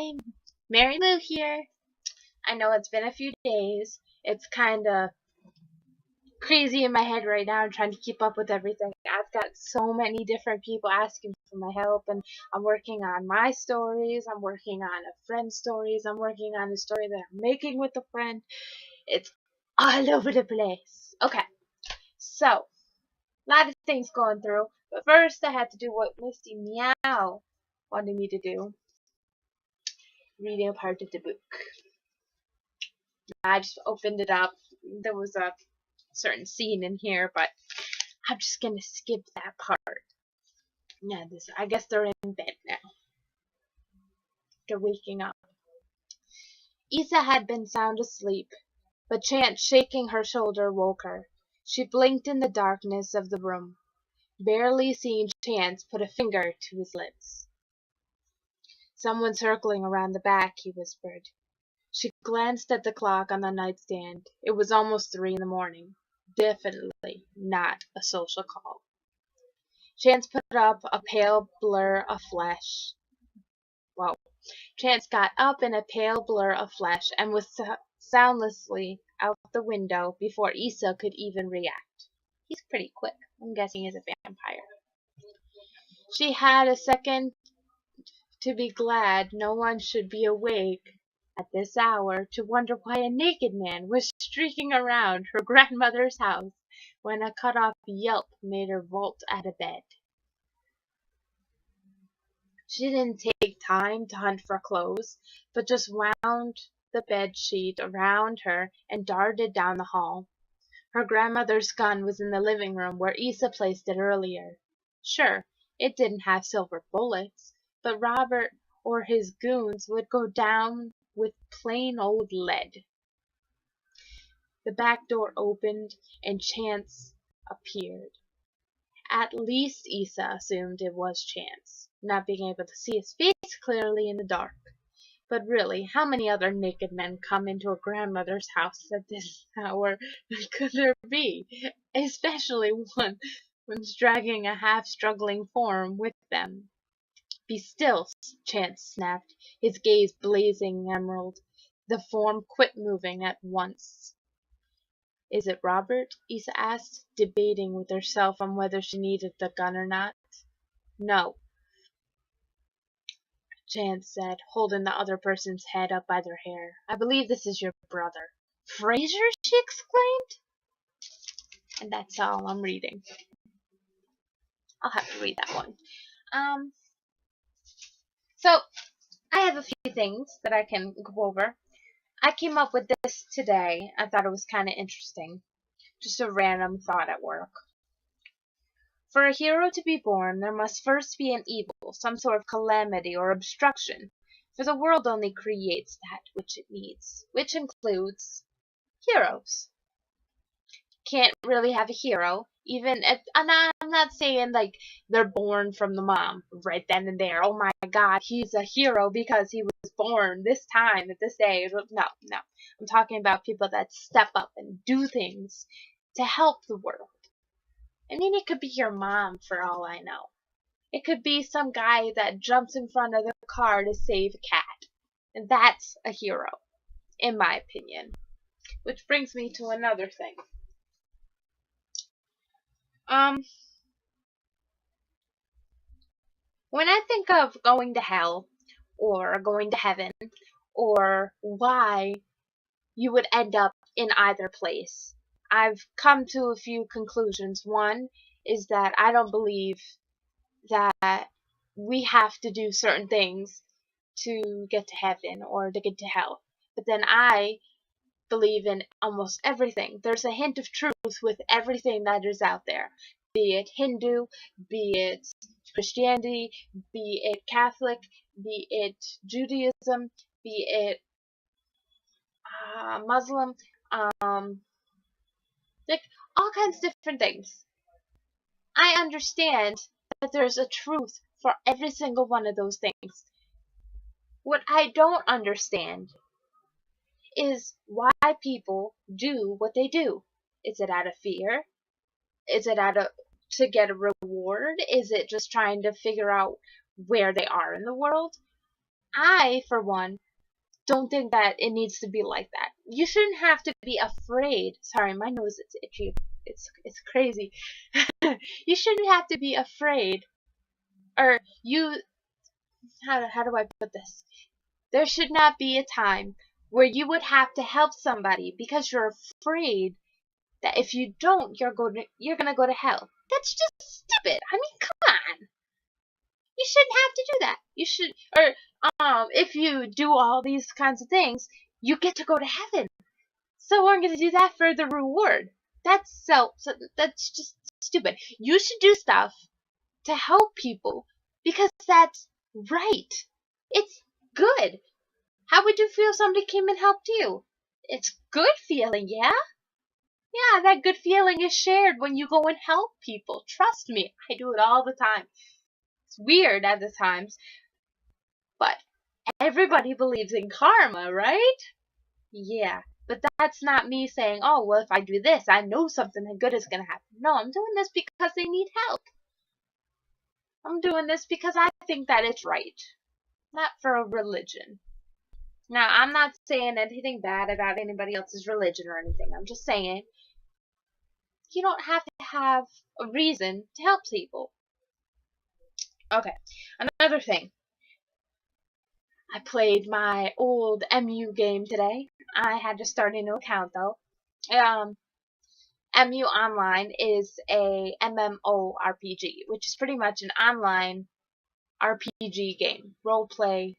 Hi, Mary Lou here. I know it's been a few days. It's kind of crazy in my head right now. I'm trying to keep up with everything. I've got so many different people asking for my help, and I'm working on my stories. I'm working on a friend's stories. I'm working on a story that I'm making with a friend. It's all over the place. Okay, so a lot of things going through. But first, I had to do what Misty Meow wanted me to do, reading a part of the book. I just opened it up. There was a certain scene in here, but I'm just gonna skip that part. Yeah, I guess they're in bed now. They're waking up. Isa had been sound asleep, but Chance shaking her shoulder woke her. She blinked in the darkness of the room, barely seeing Chance put a finger to his lips. "Someone circling around the back," he whispered. She glanced at the clock on the nightstand. It was almost 3 in the morning. Definitely not a social call. Chance put up a pale blur of flesh. Whoa. Chance got up in a pale blur of flesh and was soundlessly out the window before Isa could even react. He's pretty quick. I'm guessing he's a vampire. She had a second to be glad no one should be awake at this hour to wonder why a naked man was streaking around her grandmother's house when a cut-off yelp made her vault out of bed. She didn't take time to hunt for clothes, but just wound the bed sheet around her and darted down the hall. Her grandmother's gun was in the living room where Isa placed it earlier. Sure, it didn't have silver bullets, but Robert or his goons would go down with plain old lead. The back door opened and Chance appeared. At least Isa assumed it was Chance, not being able to see his face clearly in the dark. But really, how many other naked men come into a grandmother's house at this hour could there be? Especially one's dragging a half-struggling form with them. "Be still," Chance snapped, his gaze blazing emerald. The form quit moving at once. "Is it Robert?" Isa asked, debating with herself on whether she needed the gun or not. "No," Chance said, holding the other person's head up by their hair. "I believe this is your brother." "Fraser?" she exclaimed. And that's all I'm reading. I'll have to read that one. So I have a few things that I can go over. I came up with this today. I thought it was kind of interesting. Just a random thought at work. For a hero to be born, there must first be an evil, some sort of calamity or obstruction, for the world only creates that which it needs, which includes heroes. Can't really have a hero, even if, I'm not saying like they're born from the mom right then and there. Oh my God, he's a hero because he was born this time at this age. No, no. I'm talking about people that step up and do things to help the world. I mean, it could be your mom for all I know. It could be some guy that jumps in front of the car to save a cat. And that's a hero, in my opinion. Which brings me to another thing. When I think of going to hell, or going to heaven, or why you would end up in either place, I've come to a few conclusions. One is that I don't believe that we have to do certain things to get to heaven or to get to hell. But then I believe in almost everything. There's a hint of truth with everything that is out there, be it Hindu, be it Christianity, be it Catholic, be it Judaism, be it Muslim, like all kinds of different things. I understand that there's a truth for every single one of those things. What I don't understand is why people do what they do. Is it out of fear? Is it out of to get a reward? Is it just trying to figure out where they are in the world? I, for one, don't think that it needs to be like that. You shouldn't have to be afraid. Sorry, my nose is itchy. It's crazy. You shouldn't have to be afraid, or you. How do I put this? There should not be a time where you would have to help somebody because you're afraid that if you don't, you're gonna go to hell. That's just stupid. I mean, come on. You shouldn't have to do that. You should, or if you do all these kinds of things, you get to go to heaven. So we're gonna do that for the reward. That's just stupid. You should do stuff to help people because that's right. It's good. How would you feel if somebody came and helped you? It's good feeling, yeah? Yeah, that good feeling is shared when you go and help people. Trust me, I do it all the time. It's weird at the times, but everybody believes in karma, right? Yeah, but that's not me saying, oh, well, if I do this, I know something good is going to happen. No, I'm doing this because they need help. I'm doing this because I think that it's right, not for a religion. Now, I'm not saying anything bad about anybody else's religion or anything. I'm just saying you don't have to have a reason to help people. Okay, another thing. I played my old MU game today. I had to start a new account though. MU Online is a MMORPG, which is pretty much an online RPG game, role play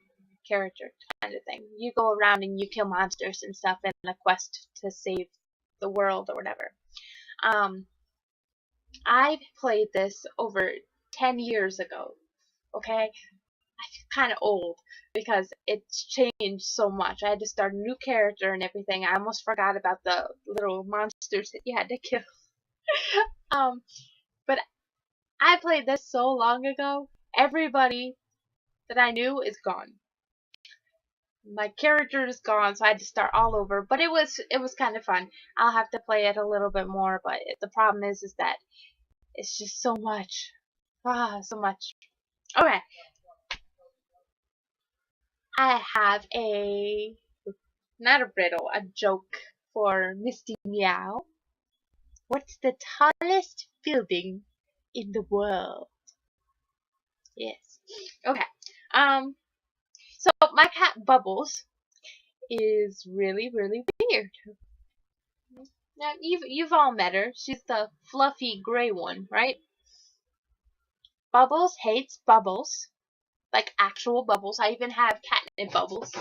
character kind of thing. You go around and you kill monsters and stuff in a quest to save the world or whatever. I played this over 10 years ago. Okay, I feel kind of old because it's changed so much. I had to start a new character and everything. I almost forgot about the little monsters that you had to kill. um, but I played this so long ago. Everybody that I knew is gone. My character is gone, so I had to start all over. But it was kind of fun. I'll have to play it a little bit more, but the problem is that it's just so much. So much. Okay, I have not a riddle, a joke for Misty Meow. What's the tallest building in the world? Yes. Okay. Um. So my cat Bubbles is really really weird. Now you've all met her. She's the fluffy gray one, right? Bubbles hates bubbles, like actual bubbles. I even have catnip bubbles.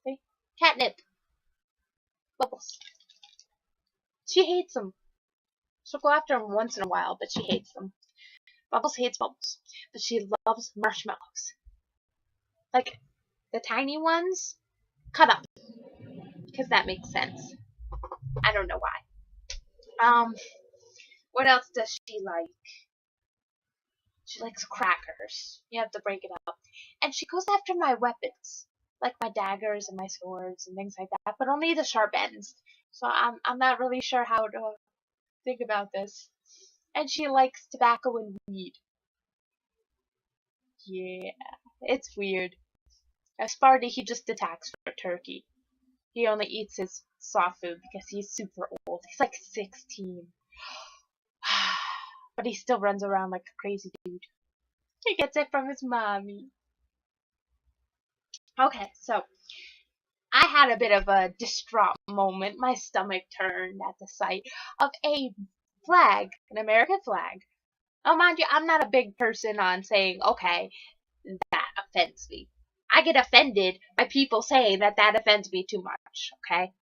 Okay. Catnip bubbles. She hates them. She'll go after them once in a while, but she hates them. Bubbles hates bubbles, but she loves marshmallows. Like the tiny ones, cut up, because that makes sense. I don't know why. What else does she like? She likes crackers. You have to break it up. And she goes after my weapons, like my daggers and my swords and things like that, but only the sharp ends. So I'm not really sure how to think about this. And she likes tobacco and weed. Yeah, it's weird. Sparty, he just attacks for turkey. He only eats his soft food because he's super old. He's like 16. But he still runs around like a crazy dude. He gets it from his mommy. Okay, so I had a bit of a distraught moment. My stomach turned at the sight of a flag, an American flag. Oh, mind you, I'm not a big person on saying, okay, that offends me. I get offended by people saying that offends me too much, okay?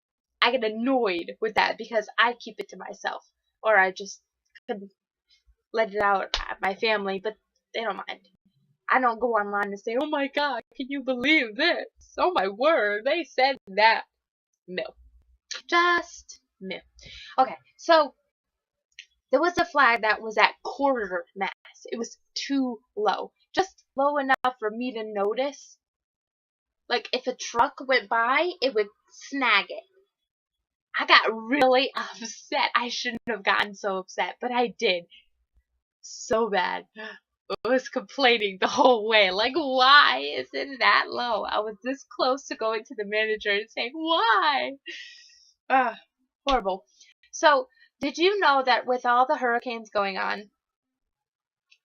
I get annoyed with that because I keep it to myself. Or I just could let it out at my family, but they don't mind. I don't go online and say, oh my god, can you believe this? Oh my word, they said that. No. Just no. Okay, so there was a flag that was at quarter mast. It was too low. Just low enough for me to notice. Like if a truck went by, it would snag it. I got really upset. I shouldn't have gotten so upset, but I did. So bad. was complaining the whole way. Like, why is it that low? I was this close to going to the manager and saying, why? Ah, horrible. So, did you know that with all the hurricanes going on,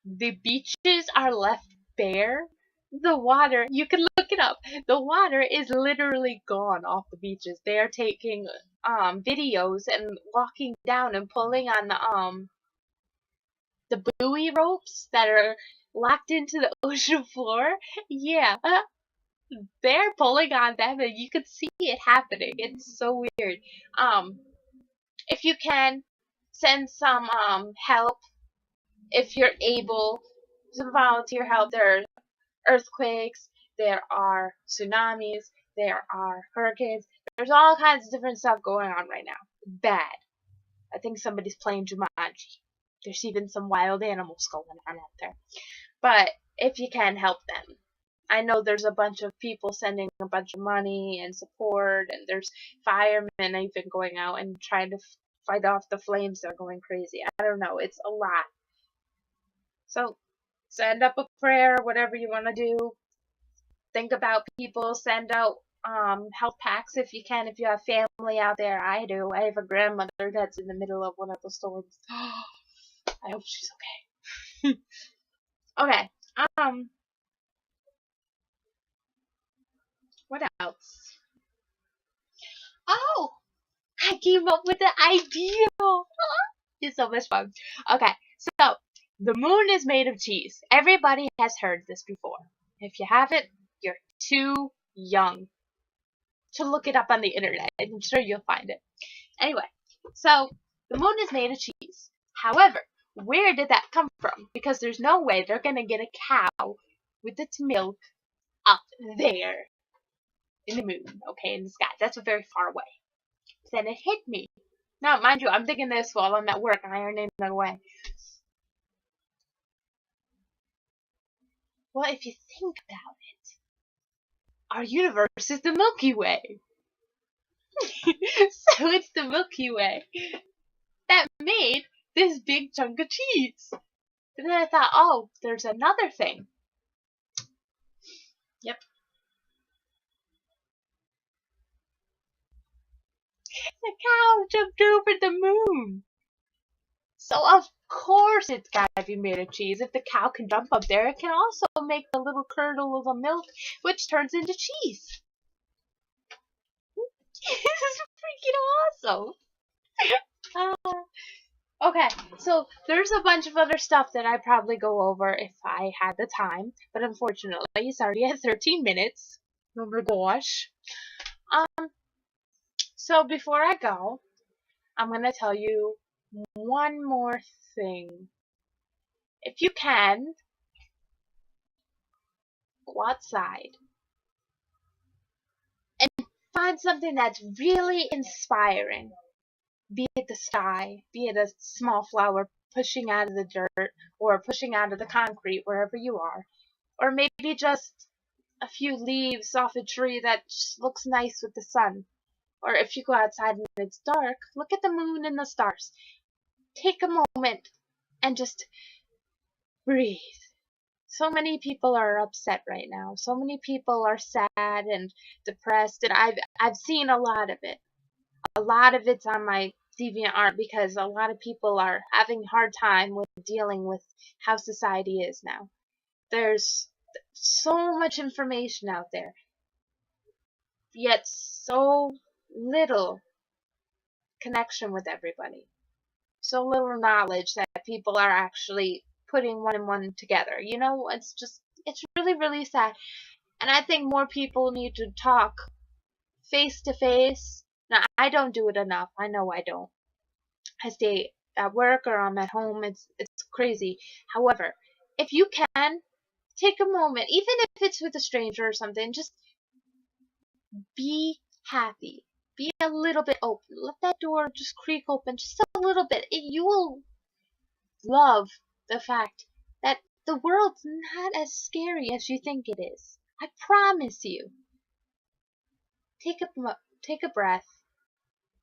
the beaches are left bare? The water, you can look it up. The water is literally gone off the beaches. They are taking videos and walking down and pulling on the buoy ropes that are locked into the ocean floor. Yeah, they're pulling on them and you can see it happening. It's so weird. Um, if you can send some help, if you're able, some volunteer help. There are earthquakes, there are tsunamis, there are hurricanes. There's all kinds of different stuff going on right now. Bad. I think somebody's playing Jumanji. There's even some wild animals going on out there. But if you can help them, I know there's a bunch of people sending a bunch of money and support, and there's firemen even going out and trying to fight off the flames that are going crazy. I don't know. It's a lot. So send up a prayer, whatever you want to do. Think about people. Send out help packs if you can. If you have family out there, I do. I have a grandmother that's in the middle of one of the storms. I hope she's okay. Okay. What else? Oh, I came up with an idea. It's so much fun. Okay, so the moon is made of cheese. Everybody has heard this before. If you haven't, you're too young to look it up on the internet. I'm sure you'll find it. Anyway, so the moon is made of cheese. However, where did that come from? Because there's no way they're going to get a cow with its milk up there in the moon, okay, in the sky. That's very far away. Then it hit me. Now, mind you, I'm thinking this while I'm at work ironing it away. Well, if you think about it, our universe is the Milky Way. So it's the Milky Way that made this big chunk of cheese. And then I thought, oh, there's another thing. Yep. The cow jumped over the moon. So of course it's gotta be made of cheese. If the cow can jump up there, it can also make the little curdle of a milk, which turns into cheese. This is freaking awesome. Okay, so there's a bunch of other stuff that I'd probably go over if I had the time, but unfortunately it's already at 13 minutes. Oh my gosh. So before I go, I'm gonna tell you one more thing. If you can, go outside and find something that's really inspiring. Be it the sky, be it a small flower pushing out of the dirt or pushing out of the concrete wherever you are, or maybe just a few leaves off a tree that just looks nice with the sun. Or if you go outside and it's dark, look at the moon and the stars. Take a moment and just breathe. So many people are upset right now. So many people are sad and depressed, and I've seen a lot of it. A lot of it's on my DeviantArt because a lot of people are having a hard time with dealing with how society is now. There's so much information out there, yet so little connection with everybody. So little knowledge that people are actually putting one and one together. You know, it's really, really sad. And I think more people need to talk face to face. Now, I don't do it enough. I know I don't. I stay at work or I'm at home. It's crazy. However, if you can, take a moment, even if it's with a stranger or something, just be happy. Be a little bit open. Let that door just creak open just a little bit. You will love the fact that the world's not as scary as you think it is. I promise you. Take a breath.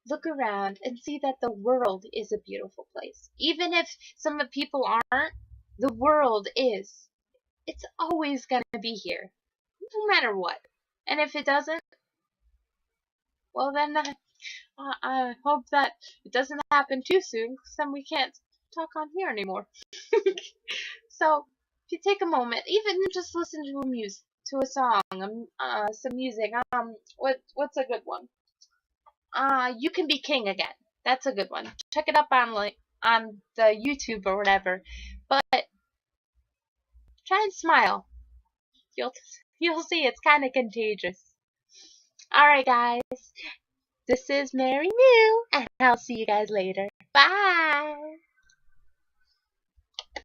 Look around and see that the world is a beautiful place. Even if some people aren't, The world is. It's always going to be here, no matter what. And if it doesn't, well, then I hope that it doesn't happen too soon, because then we can't talk on here anymore. So, if you take a moment, even just listen to a song, some music. What's a good one? You Can Be King Again. That's a good one. Check it up on the YouTube or whatever. But try and smile. You'll you'll see it's kind of contagious. All right, guys. This is Mary New, and I'll see you guys later. Bye.